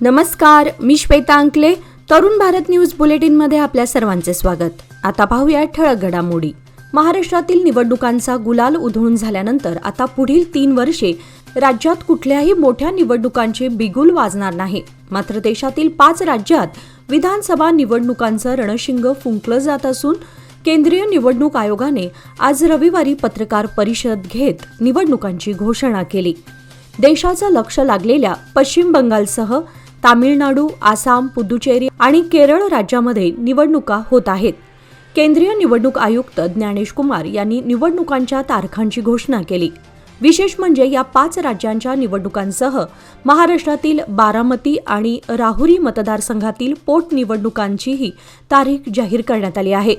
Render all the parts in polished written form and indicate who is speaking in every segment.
Speaker 1: नमस्कार, मी श्वेता अंकले. तरुण भारत न्यूज बुलेटिनमध्ये आपल्या सर्वांचे स्वागत. आता पाहूया ठळक घडामोडी. महाराष्ट्रातील निवडणुकांचा गुलाल उधळून झाल्यानंतर आता पुढील 3 वर्षे राज्यात कुठल्याही मोठ्या निवडणुकांचे बिगुल वाजणार नाही. मात्र देशातील 5 राज्यात विधानसभा निवडणुकांचं रणशिंग फुंकलं जात असून केंद्रीय निवडणूक आयोगाने आज रविवारी पत्रकार परिषद घेत निवडणुकांची घोषणा केली. देशाचं लक्ष लागलेल्या पश्चिम बंगालसह तामिळनाडू, आसाम, पुदुचेरी आणि केरळ राज्यामध्ये निवडणुका होत आहेत. केंद्रीय निवडणूक आयुक्त ज्ञानेश कुमार यांनी निवडणुकांच्या तारखांची घोषणा केली. विशेष म्हणजे या 5 राज्यांच्या निवडणुकांसह महाराष्ट्रातील बारामती आणि राहुरी मतदारसंघातील पोटनिवडणुकांचीही तारीख जाहीर करण्यात आली आहे.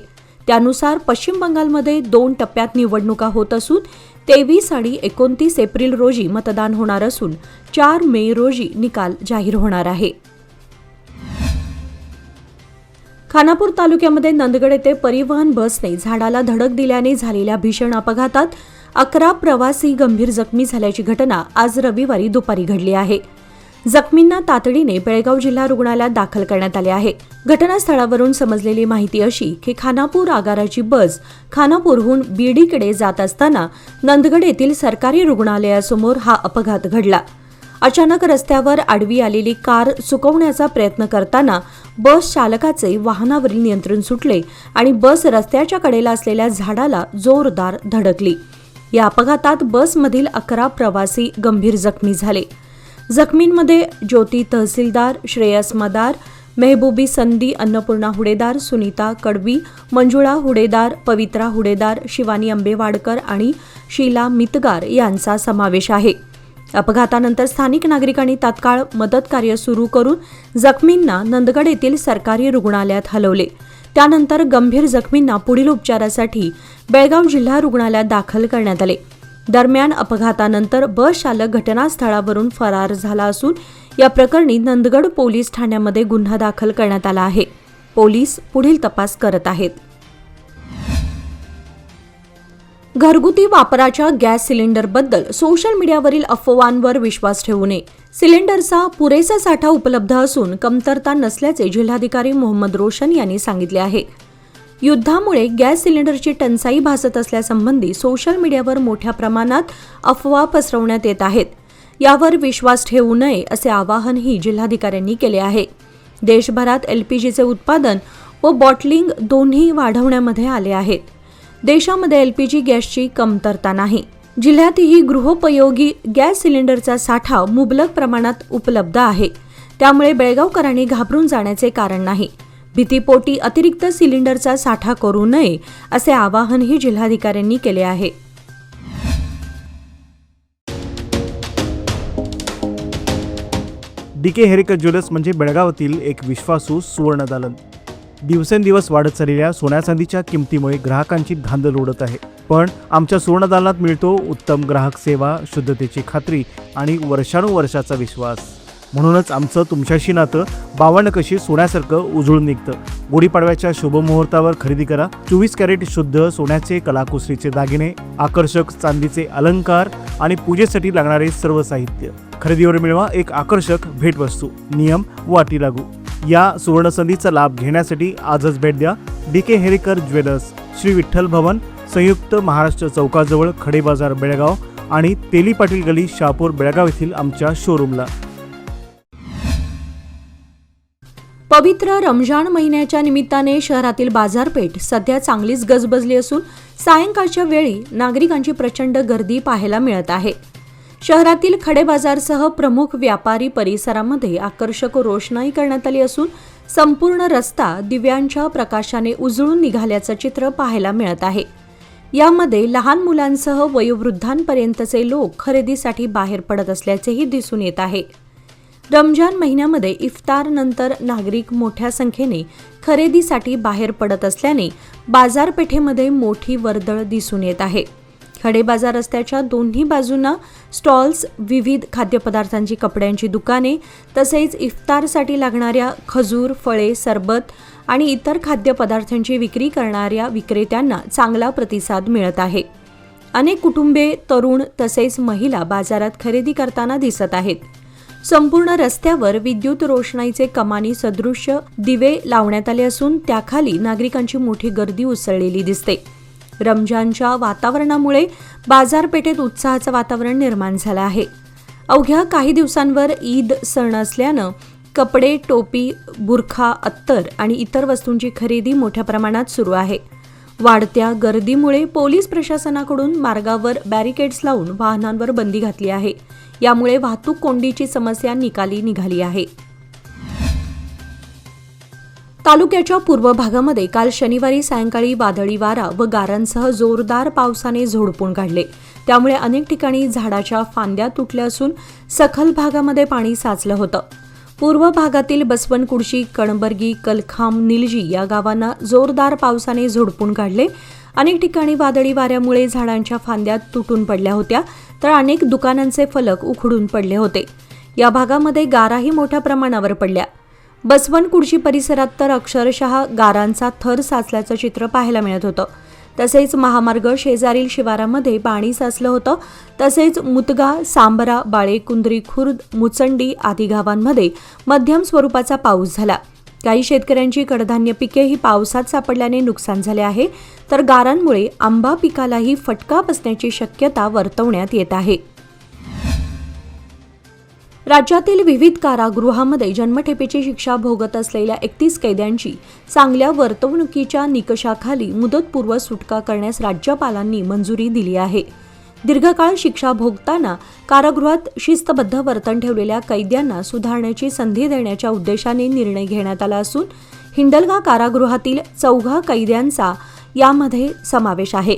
Speaker 1: त्यानुसार पश्चिम बंगालमध्ये 2 टप्प्यात निवडणुका होत असून 23 आणि 29 एप्रिल रोजी मतदान होणार असून 4 मे रोजी निकाल जाहीर होणार आहे. खानापूर तालुक्यामध्ये नंदगड येथे परिवहन बसने झाडाला धडक दिल्याने झालेल्या भीषण अपघातात 11 प्रवासी गंभीर जखमी झाल्याची घटना आज रविवारी दुपारी घडली आहे. जखमींना तातडीने बेळगाव जिल्हा रुग्णालयात दाखल करण्यात आले आहे. घटनास्थळावरून समजलेली माहिती अशी की खानापूर आगाराची बस खानापूरहून बीडीकडे जात असताना नंदगड येथील सरकारी रुग्णालयासमोर हा अपघात घडला. अचानक रस्त्यावर आडवी आलेली कार चुकवण्याचा प्रयत्न करताना बस चालकाचे वाहनावरील नियंत्रण सुटले आणि बस रस्त्याच्या कडेला असलेल्या झाडाला जोरदार धडकली. या अपघातात बसमधील 11 प्रवासी गंभीर जखमी झाले. जखमींमध्ये ज्योती तहसीलदार, श्रेयस मदार, मेहबूबी संदी, अन्नपूर्णा हुडेदार, सुनीता कडवी, मंजुळा हुडेदार, पवित्रा हुडेदार, शिवानी अंबेवाडकर आणि शीला मितगार यांचा समावेश आहे. अपघातानंतर स्थानिक नागरिकांनी तात्काळ मदत कार्य सुरू करून जखमींना नंदगड येथील सरकारी रुग्णालयात हलवले. त्यानंतर गंभीर जखमींना पुढील उपचारासाठी बेळगाव जिल्हा रुग्णालयात दाखल करण्यात आले. दरम्यान अपघातानंतर बस चालक घटनास्थळावरून फरार झाला असून या प्रकरणी नंदगड पोलीस ठाण्यामध्ये गुन्हा दाखल करण्यात आला आहे. पोलीस पुढील तपास करत आहेत. घरगुती वापराच्या गॅस सिलेंडरबद्दल सोशल मीडियावरील अफवांवर विश्वास ठेवू नये. सिलेंडरचा पुरेसा साठा उपलब्ध असून कमतरता नसल्याचे जिल्हाधिकारी मोहम्मद रोशन यांनी सांगितले आहे. युद्धामुळे गॅस सिलेंडरची टंचाई भासत असल्यासंबंधी सोशल मीडियावर मोठ्या प्रमाणात अफवा पसरवण्यात येत आहेत. यावर विश्वास ठेवू नये असे आवाहनही जिल्हाधिकाऱ्यांनी केले आहे. देशभरात एलपीजीचे उत्पादन व बॉटलिंग दोन्ही वाढवण्यामध्ये आले आहेत. देशामध्ये एलपीजी गॅसची कमतरता नाही. जिल्ह्यातही गृहोपयोगी गॅस सिलेंडरचा साठा मुबलक प्रमाणात उपलब्ध आहे. त्यामुळे बेळगावकरांनी घाबरून जाण्याचे कारण नाही. भीतीपोटी अतिरिक्त सिलेंडरचा साठा करू नये असे आवाहनही जिल्हाधिकाऱ्यांनी केले आहे.
Speaker 2: डीके हेरेकर ज्वेलर्स म्हणजे बेळगावातील एक विश्वासू सुवर्ण दालन. दिवसेंदिवस वाढत चाललेल्या सोन्या चांदीच्या किमतीमुळे ग्राहकांची धांदल उडत आहे. पण आमच्या सुवर्ण दालनात मिळतो उत्तम ग्राहक सेवा, शुद्धतेची खात्री आणि वर्षानुवर्षाचा विश्वास. म्हणूनच आमचं तुमच्याशी नातं 52 कशी सोन्यासारखं उजळून निघतं. गुढीपाडव्याच्या शुभमुहूर्तावर खरेदी करा 24 कॅरेट शुद्ध सोन्याचे कलाकुसरीचे दागिने, आकर्षक चांदीचे अलंकार आणि पूजेसाठी लागणारे सर्व साहित्य. खरेदीवर मिळवा एक आकर्षक भेटवस्तू. नियम व अटी लागू. या सुवर्ण संधीचा लाभ घेण्यासाठी आजच भेट द्या डीके हेरेकर ज्वेलर्स, श्री विठ्ठल भवन, संयुक्त महाराष्ट्र चौकाजवळ खडे बाजार बेळगाव आणि तेली पाटील गली शहापूर बेळगाव येथील आमच्या शोरूमला.
Speaker 1: पवित्र रमजान महिन्याच्या निमित्ताने शहरातील बाजारपेठ सध्या चांगलीच गजबजली असून सायंकाळच्या वेळी नागरिकांची प्रचंड गर्दी पाहायला मिळत आहे. शहरातील खडे बाजारसह प्रमुख व्यापारी परिसरामध्ये आकर्षक रोषणाई करण्यात आली असून संपूर्ण रस्ता दिव्यांच्या प्रकाशाने उजळून निघाल्याचं चित्र पाहायला मिळत आहे. यामध्ये लहान मुलांसह वयोवृद्धांपर्यंतचे लोक खरेदीसाठी बाहेर पडत असल्याचेही दिसून येत आहे. रमजान महिन्यामध्ये इफ्तारनंतर नागरिक मोठ्या संख्येने खरेदीसाठी बाहेर पडत असल्याने बाजारपेठेमध्ये मोठी वर्दळ दिसून येत आहे. खडे बाजार रस्त्याच्या दोन्ही बाजूंना स्टॉल्स, विविध खाद्यपदार्थांची, कपड्यांची दुकाने तसेच इफ्तारसाठी लागणाऱ्या खजूर, फळे, सरबत आणि इतर खाद्यपदार्थांची विक्री करणाऱ्या विक्रेत्यांना चांगला प्रतिसाद मिळत आहे. अनेक कुटुंबे, तरुण तसेच महिला बाजारात खरेदी करताना दिसत आहेत. संपूर्ण रस्त्यावर विद्युत रोषणाईचे कमानी सदृश्य दिवे लावण्यात आले असून त्याखाली नागरिकांची मोठी गर्दी उसळलेली दिसते. रमजानच्या वातावरणामुळे बाजारपेठेत उत्साहाचं वातावरण निर्माण झालं आहे. अवघ्या काही दिवसांवर ईद सण असल्यानं कपडे, टोपी, बुरखा, अत्तर आणि इतर वस्तूंची खरेदी मोठ्या प्रमाणात सुरू आहे. वाढत्या गर्दीमुळे पोलीस प्रशासनाकडून मार्गावर बॅरिकेड्स लावून वाहनांवर बंदी घातली आहे. यामुळे वाहतूक कोंडीची समस्या निकाली निघाली आहे. तालुक्याच्या पूर्व भागामध्ये काल शनिवारी सायंकाळी वादळी वारा व गारांसह जोरदार पावसाने झोडपून काढले. त्यामुळे अनेक ठिकाणी झाडाच्या फांद्या तुटल्या असून सखल भागामध्ये पाणी साचलं होतं. पूर्व भागातील बसवनकुर्शी, कणबर्गी, कलखाम, निलजी या गावांना जोरदार पावसाने झोडपून काढले. अनेक ठिकाणी वादळी वाऱ्यामुळे झाडांच्या फांद्या तुटून पडल्या होत्या, तर अनेक दुकानांचे फलक उखडून पडले होते. या भागामध्ये गाराही मोठ्या प्रमाणावर पडल्या. बसवनकुर्शी परिसरात तर अक्षरशः गारांचा थर साचल्याचं चित्र पाहायला मिळत होतं. तसेच महामार्ग शेजारील शिवारामध्ये पाणी साचलं होतं. तसेच मुतगा, सांबरा, बाळेकुंद्री, खुर्द, मुचंडी आदी गावांमध्ये मध्यम स्वरूपाचा पाऊस झाला. काही शेतकऱ्यांची कडधान्य पिकेही पावसात सापडल्याने नुकसान झाले आहे, तर गारांमुळे आंबा पिकालाही फटका बसण्याची शक्यता वर्तवण्यात येत आहे. राज्यातील विविध कारागृहामध्ये जन्मठेपेची शिक्षा भोगत असलेल्या 31 कैद्यांची चांगल्या वर्तवणुकीच्या निकषाखाली मुदतपूर्व सुटका करण्यास राज्यपालांनी मंजुरी दिली आहे. दीर्घकाळ शिक्षा भोगताना कारागृहात शिस्तबद्ध वर्तन ठेवलेल्या कैद्यांना सुधारण्याची संधी देण्याच्या उद्देशाने निर्णय घेण्यात आला असून हिंडलगा कारागृहातील 4 कैद्यांचा यामध्ये समावेश आहे.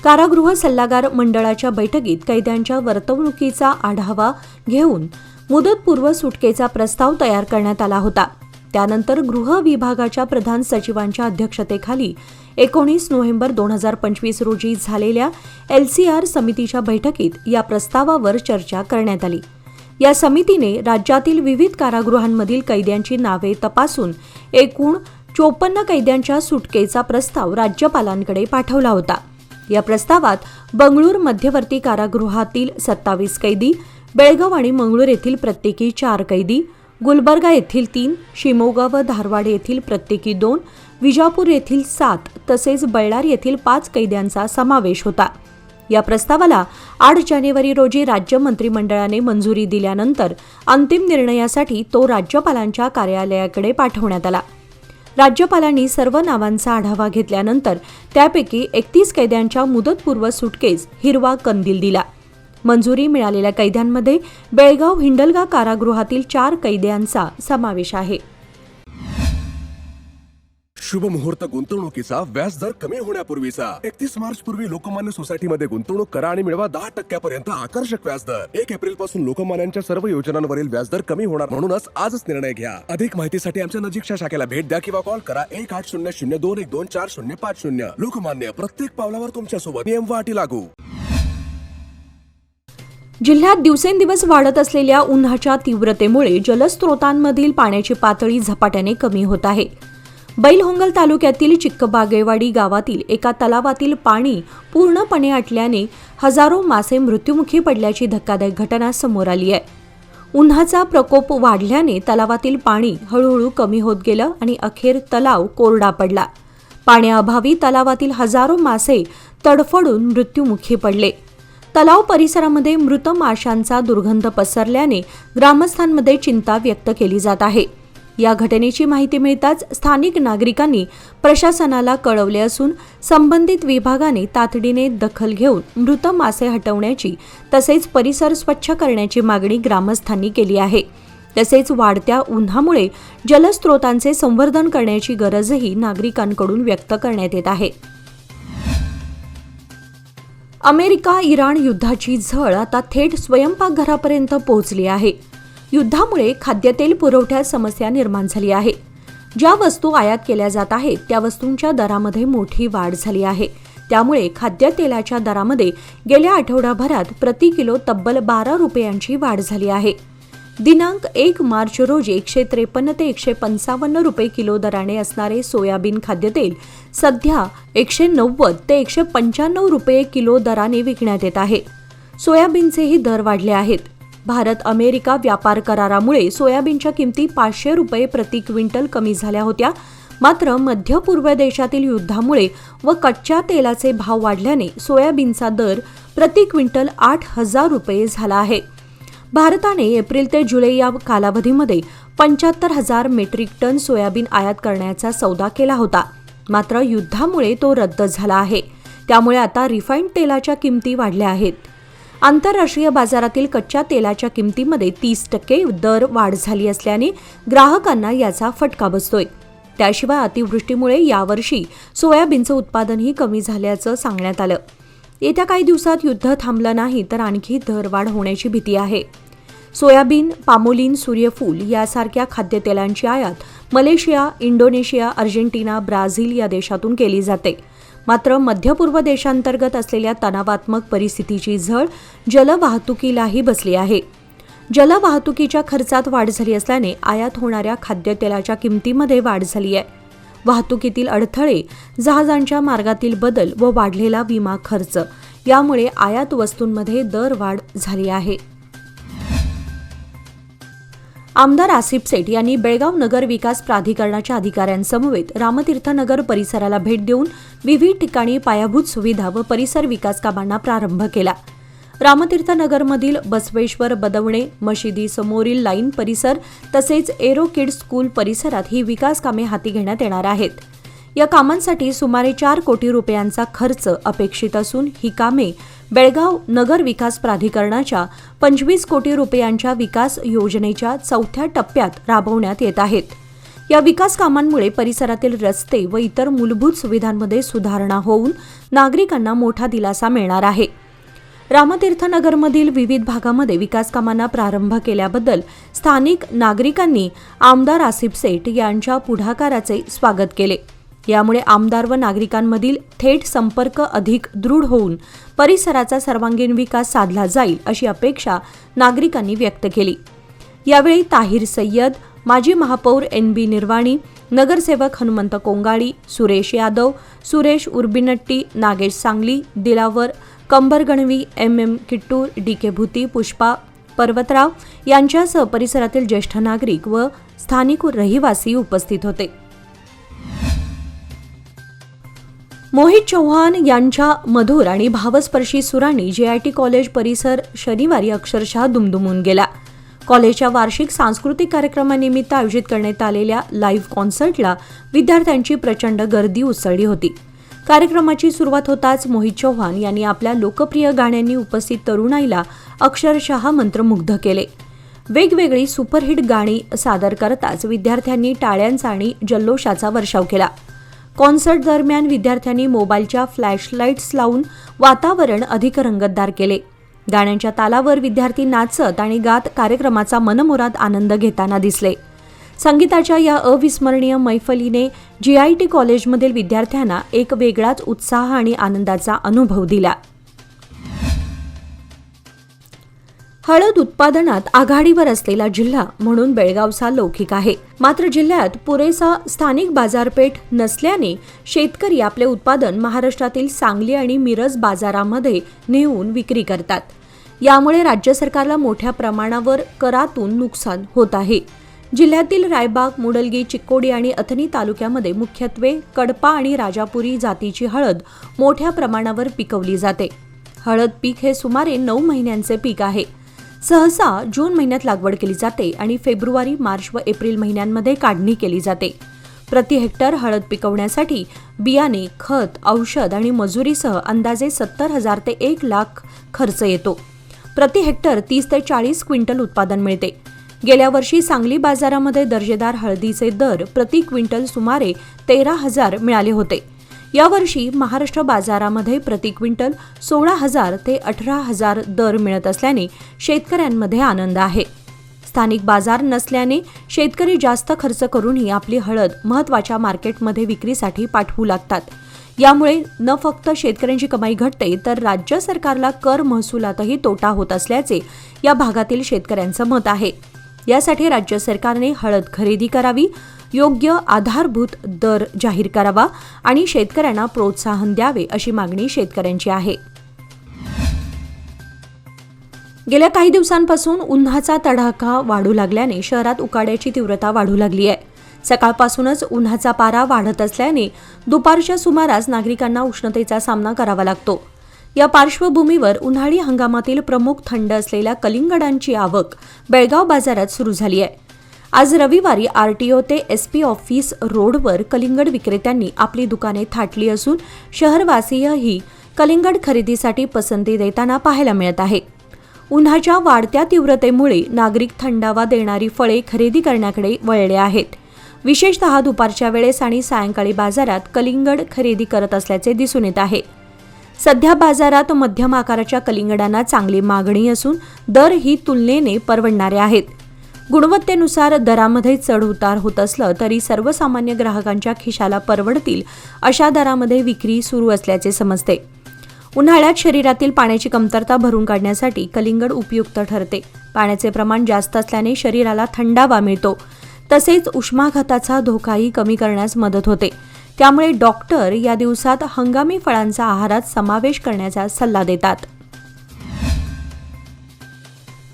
Speaker 1: कारागृह सल्लागार मंडळाच्या बैठकीत कैद्यांच्या वर्तवणुकीचा आढावा घेऊन मुदतपूर्व सुटकेचा प्रस्ताव तयार करण्यात आला होता. त्यानंतर गृह विभागाच्या प्रधान सचिवांच्या अध्यक्षतेखाली 19 नोव्हेंबर 2025 रोजी झालेल्या LCR समितीच्या बैठकीत या प्रस्तावावर चर्चा करण्यात आली. या समितीने राज्यातील विविध कारागृहांमधील कैद्यांची नावे तपासून एकूण 54 कैद्यांच्या सुटकेचा प्रस्ताव राज्यपालांकडे पाठवला होता. या प्रस्तावात बंगळूर मध्यवर्ती कारागृहातील 27 कैदी, बेळगाव आणि मंगळूर येथील प्रत्येकी 4 कैदी, गुलबर्गा येथील 3, शिमोगा व धारवाड येथील प्रत्येकी 2, विजापूर येथील 7 तसेच बळ्ळारी येथील 5 कैद्यांचा समावेश होता. या प्रस्तावाला 8 जानेवारी रोजी राज्य मंत्रिमंडळाने मंजुरी दिल्यानंतर अंतिम निर्णयासाठी तो राज्यपालांच्या कार्यालयाकडे पाठवण्यात आला. राज्यपालांनी सर्व नावांचा आढावा घेतल्यानंतर त्यापैकी 31 कैद्यांच्या मुदतपूर्व सुटकेस हिरवा कंदील दिला. मंजुरी मिळालेल्या कैद्यांमध्ये बेळगाव हिंडलगा कारागृहातील 4 कैद्यांचा समावेश आहे.
Speaker 3: शुभ मुहूर्त गुंतवणुकीचा व्याजदर कमी होण्यापूर्वीचा 31 मार्च पूर्वी लोकमान्य सोसायटीमध्ये गुंतवणूक करा आणि मिळवा 10% आकर्षक व्याजदर. 1 एप्रिल पासून लोकमान्यांच्या सर्व योजनांवरील व्याजदर कमी होणार, म्हणूनच आजच निर्णय घ्या. अधिक माहितीसाठी आमच्या नजीकच्या शाखेला भेट द्या किंवा कॉल करा 1800-212-4050. लोकमान्य, प्रत्येक पावलावर तुमच्या सोबत. नियम व अटी लागू.
Speaker 1: जिल्ह्यात दिवसेंदिवस वाढत असलेल्या उन्हाच्या तीव्रतेमुळे जलस्रोतांमधील पाण्याची पातळी झपाट्याने कमी होत आहे. बैलहोंगल तालुक्यातील चिक्कबागेवाडी गावातील एका तलावातील पाणी पूर्णपणे आटल्याने हजारो मासे मृत्युमुखी पडल्याची धक्कादायक घटना समोर आली आहे. उन्हाचा प्रकोप वाढल्याने तलावातील पाणी हळूहळू कमी होत गेलं आणि अखेर तलाव कोरडा पडला. पाण्याअभावी तलावातील हजारो मासे तडफडून मृत्युमुखी पडले. तलाव परिसरामध्ये मृत माशांचा दुर्गंध पसरल्याने ग्रामस्थांमध्ये चिंता व्यक्त केली जात आहे. या घटनेची माहिती मिळताच स्थानिक नागरिकांनी प्रशासनाला कळवले असून संबंधित विभागाने तातडीने दखल घेऊन मृत मासे हटवण्याची तसेच परिसर स्वच्छ करण्याची मागणी ग्रामस्थांनी केली आहे. तसेच वाढत्या उन्हामुळे जलस्रोतांचे संवर्धन करण्याची गरजही नागरिकांकडून व्यक्त करण्यात येत आहे. अमेरिका-इराण युद्धाची झळ आता थेट स्वयंपाकघरापर्यंत पोहोचली आहे. युद्धामुळे खाद्यतेल पुरवठ्यात समस्या निर्माण झाली आहे. ज्या वस्तू आयात केल्या जात आहेत त्या वस्तूंच्या दरामध्ये मोठी वाढ झाली आहे. त्यामुळे खाद्यतेलाच्या दरामध्ये गेल्या आठवडाभरात प्रति किलो तब्बल 12 रुपयांची वाढ झाली आहे. दिनांक 1 मार्च रोजी 153 ते 155 रुपये किलो दराने असणारे सोयाबीन खाद्यतेल सध्या 190 ते 195 रुपये किलो दराने विकण्यात येत आहे. सोयाबीनचेही दर वाढले आहेत. भारत अमेरिका व्यापार करारामुळे सोयाबीनच्या किमती 500 रुपये प्रति क्विंटल कमी झाल्या होत्या. मात्र मध्य पूर्व देशातील युद्धामुळे व कच्च्या तेलाचे भाव वाढल्याने सोयाबीनचा दर प्रति क्विंटल 8,000 रुपये झाला आहे. भारताने एप्रिल ते जुलै या कालावधीमध्ये 75,000 मेट्रिक टन सोयाबीन आयात करण्याचा सौदा केला होता. मात्र युद्धामुळे तो रद्द झाला आहे. त्यामुळे आता रिफाइंड तेलाच्या किमती वाढल्या आहेत. आंतरराष्ट्रीय बाजारातील कच्च्या तेलाच्या किमतीमध्ये 30% दर वाढ झाली असल्याने ग्राहकांना याचा फटका बसतोय. त्याशिवाय अतिवृष्टीमुळे यावर्षी सोयाबीनचं उत्पादनही कमी झाल्याचं सांगण्यात आलं. येत्या काही दिवसात युद्ध थांबलं नाही तर आणखी दरवाढ होण्याची भीती आहे. सोयाबीन, पामोलिन, सूर्यफूल यासारख्या खाद्यतेलांची आयात मलेशिया, इंडोनेशिया, अर्जेंटिना, ब्राझील या देशातून केली जाते. मात्र मध्य पूर्व देशांतर्गत असलेल्या तणावात्मक परिस्थितीची झळ जलवाहतुकीलाही बसली आहे. जलवाहतुकीच्या खर्चात वाढ झाली असल्याने आयात होणाऱ्या खाद्यतेलाच्या किमतीमध्ये वाढ झाली आहे. वाहतुकीतील अडथळे, जहाजांच्या मार्गातील बदल व वाढलेला विमा खर्च यामुळे आयात वस्तूंमध्ये दरवाढ झाली आहे. आमदार आसिफ सेठ यांनी बेळगाव नगर विकास प्राधिकरणाच्या अधिकाऱ्यांसमवेत रामतीर्थनगर परिसराला भेट देऊन विविध ठिकाणी पायाभूत सुविधा व परिसर विकास कामांना प्रारंभ केला. रामतीर्थनगरमधील बसवेश्वर बदवणे मशिदीसमोरील लाईन परिसर तसेच एरो किड्स स्कूल परिसरात ही विकास कामे हाती घेण्यात येणार आहेत. या कामांसाठी सुमारे 4 कोटी रुपयांचा खर्च अपेक्षित असून ही कामे बेळगाव नगर विकास प्राधिकरणाच्या 25 कोटी रुपयांच्या विकास योजनेच्या 4थ्या टप्प्यात राबवण्यात येत आहेत. या विकास कामांमुळे परिसरातील रस्ते व इतर मूलभूत सुविधांमध्ये सुधारणा होऊन नागरिकांना मोठा दिलासा मिळणार आहे. रामतीर्थनगरमधील विविध भागामध्ये विकास कामांना प्रारंभ केल्याबद्दल स्थानिक नागरिकांनी आमदार आसिफ सेठ यांच्या पुढाकाराचे स्वागत केले. यामुळे आमदार व नागरिकांमधील थेट संपर्क अधिक दृढ होऊन परिसराचा सर्वांगीण विकास साधला जाईल अशी अपेक्षा नागरिकांनी व्यक्त केली. यावेळी ताहिर सय्यद, माजी महापौर NB निर्वाणी, नगरसेवक हनुमंत कोंगाळी, सुरेश यादव, सुरेश उर्बिनट्टी, नागेश सांगली, दिलावर कंबरगणवी, MM किट्टूर, DK भूती, पुष्पा पर्वतराव यांच्यासह परिसरातील ज्येष्ठ नागरिक व स्थानिक रहिवासी उपस्थित होते. मोहित चौहान यांच्या मधुर आणि भावस्पर्शी सुरांनी JIT कॉलेज परिसर शनिवारी अक्षरशः दुमदुमून गेला. कॉलेजच्या वार्षिक सांस्कृतिक कार्यक्रमानिमित्त आयोजित करण्यात आलेल्या लाईव्ह कॉन्सर्टला विद्यार्थ्यांची प्रचंड गर्दी उसळली होती. कार्यक्रमाची सुरुवात होताच मोहित चौहान यांनी आपल्या लोकप्रिय गाण्यांनी उपस्थित तरुणाईला अक्षरशः मंत्रमुग्ध केले. वेगवेगळी सुपरहिट गाणी सादर करताच विद्यार्थ्यांनी टाळ्यांचा आणि जल्लोषाचा वर्षाव केला. कॉन्सर्ट दरम्यान विद्यार्थ्यांनी मोबाईलच्या फ्लॅशलाईट्स लावून वातावरण अधिक रंगतदार केले. गाण्यांच्या तालावर विद्यार्थी नाचत आणि गात कार्यक्रमाचा मनमुराद आनंद घेताना दिसले. संगीताच्या या अविस्मरणीय मैफलीने JIT कॉलेजमधील विद्यार्थ्यांना एक वेगळाच उत्साह आणि आनंदाचा अनुभव दिला. हळद उत्पादनात आघाडीवर असलेला जिल्हा म्हणून बेळगावचा लौकिक आहे. मात्र जिल्ह्यात पुरेसा स्थानिक बाजारपेठ नसल्याने शेतकरी आपले उत्पादन महाराष्ट्रातील सांगली आणि मिरज बाजारामध्ये नेऊन विक्री करतात. यामुळे राज्य सरकारला मोठ्या प्रमाणावर करातून नुकसान होत आहे. जिल्ह्यातील रायबाग, मुडलगी, चिक्कोडी आणि अथणी तालुक्यामध्ये मुख्यत्वे कडपा आणि राजापुरी जातीची हळद मोठ्या प्रमाणावर पिकवली जाते. हळद पीक हे सुमारे 9 महिन्यांचे पीक आहे. सहसा जून महिन्यात लागवड केली जाते आणि फेब्रुवारी, मार्च व एप्रिल महिन्यांमध्ये काढणी केली जाते. प्रति हेक्टर हळद पिकवण्यासाठी बियाणे, खत, औषध आणि मजुरीसह अंदाजे 70,000 ते 1 लाख खर्च येतो. प्रति हेक्टर 30 ते 40 क्विंटल उत्पादन मिळते. गेल्या वर्षी सांगली बाजारामध्ये दर्जेदार हळदीचे दर प्रति क्विंटल सुमारे 13,000 मिळाले होते. यावर्षी महाराष्ट्र बाजारामध्ये प्रति क्विंटल 16,000 ते 18,000 दर मिळत असल्याने शेतकऱ्यांमध्ये आनंद आहे. स्थानिक बाजार नसल्याने शेतकरी जास्त खर्च करूनही आपली हळद महत्त्वाच्या मार्केटमध्ये विक्रीसाठी पाठवू लागतात. यामुळे न फक्त शेतकऱ्यांची कमाई घटते तर राज्य सरकारला कर महसुलातही तोटा होत असल्याचे या भागातील शेतकऱ्यांचं मत आहे. यासाठी राज्य सरकारने हळद खरेदी करावी, योग्य आधारभूत दर जाहीर करावा आणि शेतकऱ्यांना प्रोत्साहन द्यावे अशी मागणी शेतकऱ्यांची आहे. गेल्या काही दिवसांपासून उन्हाचा तडाखा वाढू लागल्याने शहरात उकाड्याची तीव्रता वाढू लागली आहे. सकाळपासूनच उन्हाचा पारा वाढत असल्याने दुपारच्या सुमारास नागरिकांना उष्णतेचा सामना करावा लागतो. या पार्श्वभूमीवर उन्हाळी हंगामातील प्रमुख थंड असलेल्या कलिंगडांची आवक बेळगाव बाजारात सुरू झाली आहे. आज रविवारी आरटीओ ते एसपी ऑफिस रोडवर कलिंगड विक्रेत्यांनी आपली दुकाने थाटली असून शहरवासीयही कलिंगड खरेदीसाठी पसंती देताना पाहायला मिळत आहे. उन्हाच्या वाढत्या तीव्रतेमुळे नागरिक थंडावा देणारी फळे खरेदी करण्याकडे वळले आहेत. विशेषतः दुपारच्या वेळेस आणि सायंकाळी बाजारात कलिंगड खरेदी करत असल्याचे दिसून येत आहे. सध्या बाजारात मध्यम आकाराच्या कलिंगडांना चांगली मागणी असून दरही तुलनेने परवडणारे आहेत. गुणवत्तेनुसार दरामध्ये चढ उतार होत असलं तरी सर्वसामान्य ग्राहकांच्या खिशाला परवडतील अशा दरामध्ये विक्री सुरू असल्याचे समजते. उन्हाळ्यात शरीरातील पाण्याची कमतरता भरून काढण्यासाठी कलिंगड उपयुक्त ठरते. पाण्याचे प्रमाण जास्त असल्याने शरीराला थंडावा मिळतो. तसेच उष्माघाताचा धोकाही कमी करण्यास मदत होते. त्यामुळे डॉक्टर या दिवसात हंगामी फळांचा आहारात समावेश करण्याचा सल्ला देतात.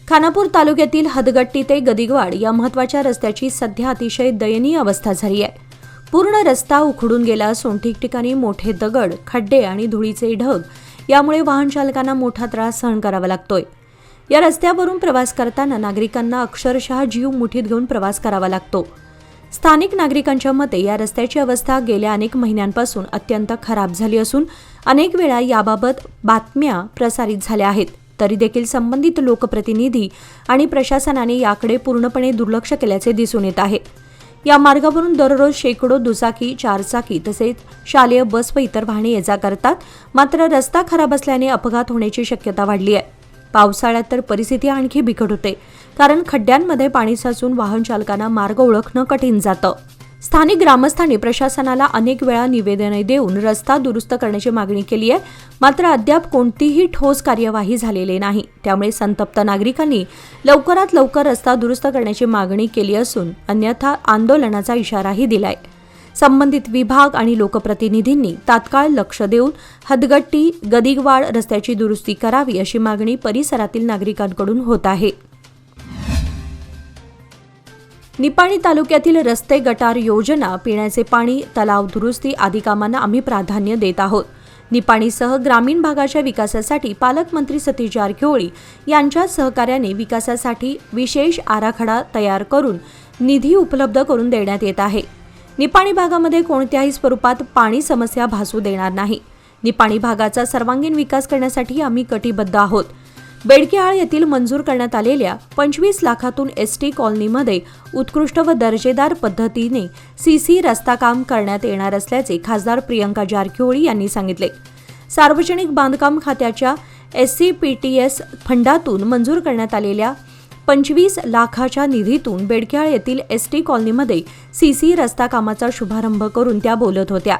Speaker 1: खानापूर तालुक्यातील हदगट्टी ते गदिगवाड या महत्त्वाच्या रस्त्याची सध्या अतिशय दयनीय अवस्था झाली आहे. पूर्ण रस्ता उखडून गेला असून ठिकठिकाणी मोठे दगड, खड्डे आणि धुळीचे ढग यामुळे वाहन चालकांना मोठा त्रास सहन करावा लागतोय. या रस्त्यावरून प्रवास करताना नागरिकांना अक्षरशः जीव मुठीत घेऊन प्रवास करावा लागतो. स्थानिक नागरिकांच्या मते या रस्त्याची अवस्था गेल्या अनेक महिन्यांपासून अत्यंत खराब झाली असून अनेक वेळा याबाबत बातम्या प्रसारित झाल्या आहेत. तरी देखील संबंधित लोकप्रतिनिधी आणि प्रशासनाने याकडे पूर्णपणे दुर्लक्ष केल्याचे दिसून येत आहे. या मार्गावरून दररोज शेकडो दुचाकी, चारचाकी तसेच शालेय बस व इतर वाहने ये जा करतात. मात्र रस्ता खराब असल्याने अपघात होण्याची शक्यता वाढली आहे. पावसाळ्यात तर परिस्थिती आणखी बिकट होते, कारण खड्ड्यांमध्ये पाणी साचून वाहन चालकांना मार्ग ओळखणं कठीण जातं. स्थानिक ग्रामस्थांनी प्रशासनाला अनेक वेळा निवेदने देऊन रस्ता दुरुस्त करण्याची मागणी केली आहे. मात्र अद्याप कोणतीही ठोस कार्यवाही झालेली नाही. त्यामुळे संतप्त नागरिकांनी लवकरात लवकर रस्ता दुरुस्त करण्याची मागणी केली असून अन्यथा आंदोलनाचा इशाराही दिलाय. संबंधित विभाग आणि लोकप्रतिनिधींनी तात्काळ लक्ष देऊन हदगट्टी गदिगवाड रस्त्याची दुरुस्ती करावी अशी मागणी परिसरातील नागरिकांकडून होत आहे. निपाणी तालुक्यातील रस्ते, गटार योजना, पिण्याचे पाणी, तलाव दुरुस्ती आदी कामांना आम्ही प्राधान्य देत आहोत. निपाणीसह ग्रामीण भागाच्या विकासासाठी पालकमंत्री सतीश जारकिहोळी यांच्या सहकार्याने विकासासाठी विशेष आराखडा तयार करून निधी उपलब्ध करून देण्यात येत आहे. निपाणी भागामध्ये कोणत्याही स्वरूपात पाणी समस्या भासू देणार नाही. निपाणी भागाचा सर्वांगीण विकास करण्यासाठी आम्ही कटिबद्ध आहोत. बेडकेहाळ येथील मंजूर करण्यात आलेल्या 25 लाखातून एसटी कॉलनीमध्ये उत्कृष्ट व दर्जेदार पद्धतीने सीसी रस्ता काम करण्यात येणार असल्याचे खासदार प्रियंका जारकिहोळी यांनी सांगितले. सार्वजनिक बांधकाम खात्याच्या SCPTS फंडातून मंजूर करण्यात आलेल्या 25 लाखाच्या निधीतून बेडकेहाळ येथील एसटी कॉलनीमध्ये सीसी रस्ता कामाचा शुभारंभ करून त्या बोलत होत्या.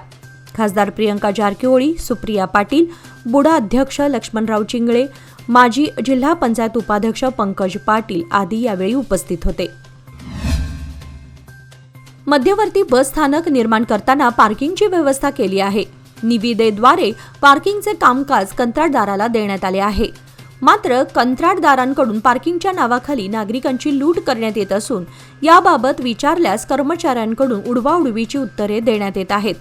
Speaker 1: खासदार प्रियंका जारकिहोळी, सुप्रिया पाटील, बुडा अध्यक्ष लक्ष्मणराव चिंगळे, माजी जिल्हा पंचायत उपाध्यक्ष पंकज पाटील आदी यावेळी उपस्थित होते. मध्यवर्ती बस स्थानक निर्माण करताना पार्किंगची व्यवस्था केली आहे. निविदेद्वारे पार्किंगचे कामकाज कंत्राटदाराला देण्यात आले आहे. मात्र कंत्राटदारांकडून पार्किंगच्या नावाखाली नागरिकांची लूट करण्यात येत असून याबाबत विचारल्यास कर्मचाऱ्यांकडून उडवाउडवीची उत्तरे देण्यात येत आहेत.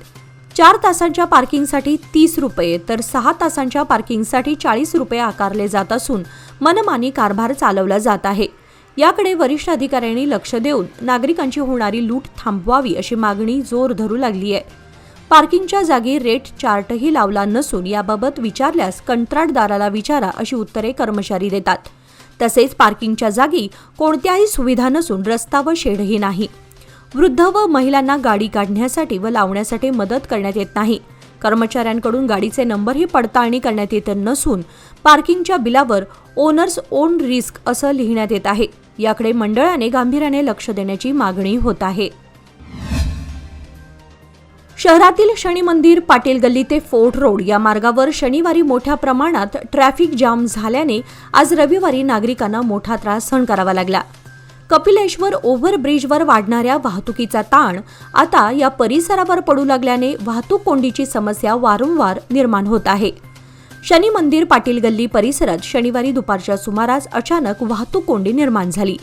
Speaker 1: 4 तासांच्या पार्किंगसाठी 30 रुपये तर 6 तासांच्या पार्किंगसाठी 40 रुपये आकारले जात असून मनमानी कारभार चालवला जात आहे. याकडे वरिष्ठ अधिकाऱ्यांनी लक्ष देऊन नागरिकांची होणारी लूट थांबवावी अशी मागणी जोर धरू लागली आहे. पार्किंगच्या जागी रेट चार्टही लावला नसून याबाबत विचारल्यास कंत्राटदाराला विचारा अशी उत्तरे कर्मचारी देतात. तसेच पार्किंगच्या जागी कोणत्याही सुविधा नसून रस्ता व शेडही नाही. वृद्ध व महिलांना गाडी काढण्यासाठी व लावण्यासाठी मदत करण्यात येत नाही. कर्मचाऱ्यांकडून गाडीचे नंबरही पडताळणी करण्यात येत नसून पार्किंगच्या बिलावर ओनर्स ओन रिस्क असं लिहिण्यात येत आहे. याकडे मंडळाने गांभीर्याने लक्ष देण्याची मागणी होत आहे. शहरातील शनी मंदिर, पाटील गल्ली ते फोर्ट रोड या मार्गावर शनिवारी मोठ्या प्रमाणात ट्रॅफिक जाम झाल्याने आज रविवारी नागरिकांना मोठा त्रास सहन करावा लागला. कपिलेश्वर ओव्हरब्रिजवर वाढणाऱ्या वाहतुकीचा ताण आता या परिसरावर पडू लागल्याने वाहतूक कोंडीची समस्या वारंवार निर्माण होत आहे. शनी मंदिर पाटील गल्ली परिसरात शनिवारी दुपारच्या सुमारास अचानक वाहतूक कोंडी निर्माण झाली.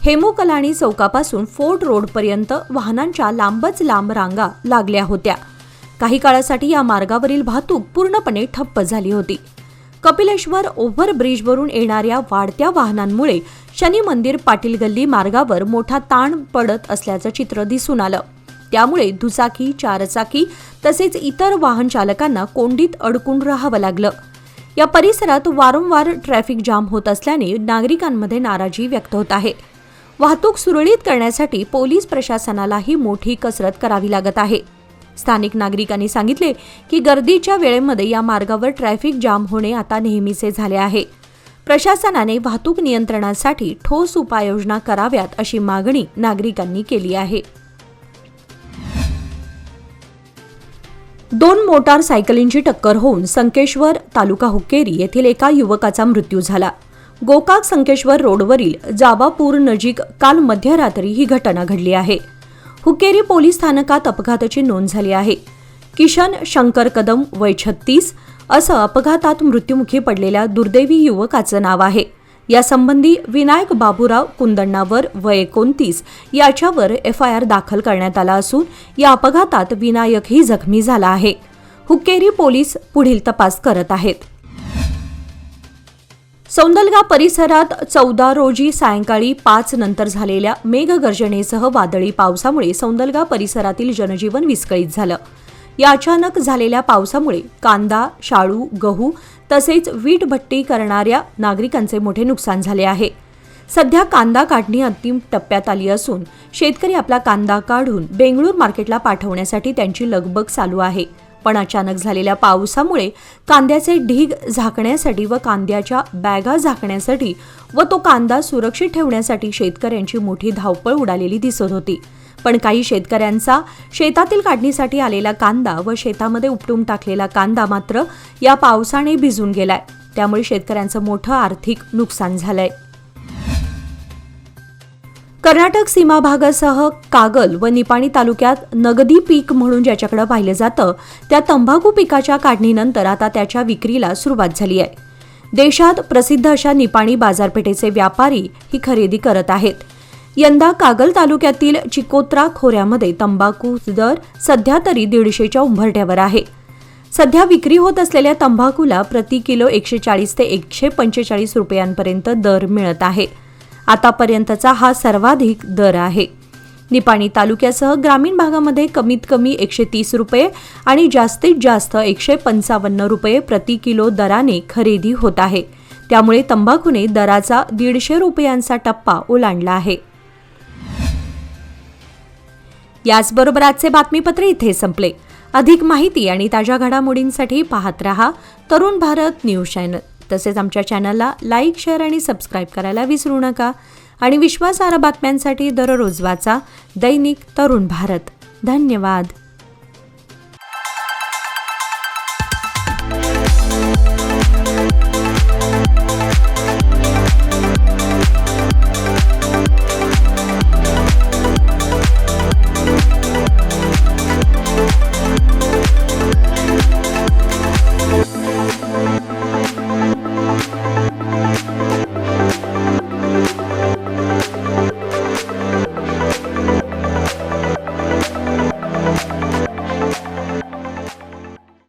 Speaker 1: हेमू कलानी चौकापासून फोर्ट रोडपर्यंत वाहनांच्या लांबच लांब रांगा लागल्या होत्या. काही काळासाठी या मार्गावरील वाहतूक पूर्णपणे ठप्प झाली होती. कपिलेश्वर ओव्हरब्रिजवरून येणाऱ्या वाढत्या वाहनांमुळे शनी मंदिर पाटील गल्ली मार्गावर मोठा ताण पडत असल्याचं चित्र दिसून आलं. त्यामुळे दुचाकी, चारचाकी तसेच इतर वाहन चालकांना कोंडीत अडकून राहावं लागलं. या परिसरात वारंवार ट्रॅफिक जाम होत असल्याने नागरिकांमध्ये नाराजी व्यक्त होत आहे. वाहतूक सुरळीत करण्यासाठी पोलीस प्रशासनालाही मोठी कसरत करावी लागत आहे. स्थानिक नागरिकांनी सांगितले की गर्दीच्या वेळेमध्ये या मार्गावर ट्रॅफिक जाम होणे आता नेहमीचे झाले आहे. प्रशासनाने वाहतूक नियंत्रणासाठी ठोस उपाययोजना कराव्यात अशी मागणी नागरिकांनी केली आहे. 2 मोटारसायकलींची टक्कर होऊन संकेश्वर तालुका हुक्केरी येथील एका युवकाचा मृत्यू झाला. गोकाक संकेश्वर रोडवरील जाबापूर नजीक काल मध्यरात्री ही घटना घडली आहे. हुक्केरी पोलीस स्थानकात अपघाताची नोंद झाली आहे. किशन शंकर कदम वय 36 असं अपघातात मृत्युमुखी पडलेल्या दुर्दैवी युवकाचं नाव आहे. यासंबंधी विनायक बाबूराव कुंदण्णावर वय 29 याच्यावर FIR दाखल करण्यात आला असून या अपघातात विनायकही जखमी झाला आहे. हुक्केरी पोलीस पुढील तपास करत आहेत. सौंदलगा परिसरात 14 रोजी सायंकाळी 5 नंतर झालेल्या मेघगर्जनेसह वादळी पावसामुळे सौंदलगा परिसरातील जनजीवन विस्कळीत झालं. या अचानक झालेल्या पावसामुळे कांदा, शाळू, गहू तसेच वीटभट्टी करणाऱ्या नागरिकांचे मोठे नुकसान झाले आहे. सध्या कांदा काढणी अंतिम टप्प्यात आली असून शेतकरी आपला कांदा काढून बेंगळूर मार्केटला पाठवण्यासाठी त्यांची लगबग चालू आहे. पण अचानक झालेल्या पावसामुळे कांद्याचे ढीग झाकण्यासाठी व कांद्याच्या बॅगा झाकण्यासाठी व तो कांदा सुरक्षित ठेवण्यासाठी शेतकऱ्यांची मोठी धावपळ उडालेली दिसत होती. पण काही शेतकऱ्यांचा शेतातील काढणीसाठी आलेला कांदा व शेतामध्ये उपटून टाकलेला कांदा मात्र या पावसाने भिजून गेलाय. त्यामुळे शेतकऱ्यांचं मोठं आर्थिक नुकसान झालंय. कर्नाटक सीमा भागासह कागल व निपाणी तालुक्यात नगदी पीक म्हणून ज्याच्याकडे पाहिलं जातं त्या तंबाखू पिकाच्या काढणीनंतर आता त्याच्या विक्रीला सुरुवात झाली आहे. देशात प्रसिद्ध अशा निपाणी बाजारपेठेचे व्यापारी ही खरेदी करत आहेत. यंदा कागल तालुक्यातील चिकोत्रा खोऱ्यामध्ये तंबाखू दर सध्या तरी 150च्या उंबरठ्यावर आहे. सध्या विक्री होत असलेल्या तंबाखूला प्रति किलो 140 ते 145 रुपयांपर्यंत दर मिळत आहे. आतापर्यंतचा हा सर्वाधिक दर आहे. निपाणी तालुक्यासह ग्रामीण भागामध्ये कमीत कमी 130 रुपये आणि जास्तीत जास्त 155 रुपये प्रति किलो दराने खरेदी होत आहे. त्यामुळे तंबाखूने दराचा 150 रुपयांचा टप्पा ओलांडला आहे. याचबरोबर आजचे बातमीपत्र इथे संपले. अधिक माहिती आणि ताज्या घडामोडींसाठी पाहत रहा तरुण भारत न्यूज चॅनल. तसेच आमच्या चॅनलला लाईक, शेअर आणि सबस्क्राईब करायला विसरू नका. आणि विश्वासार्ह बातम्यांसाठी दररोज वाचा दैनिक तरुण भारत. धन्यवाद.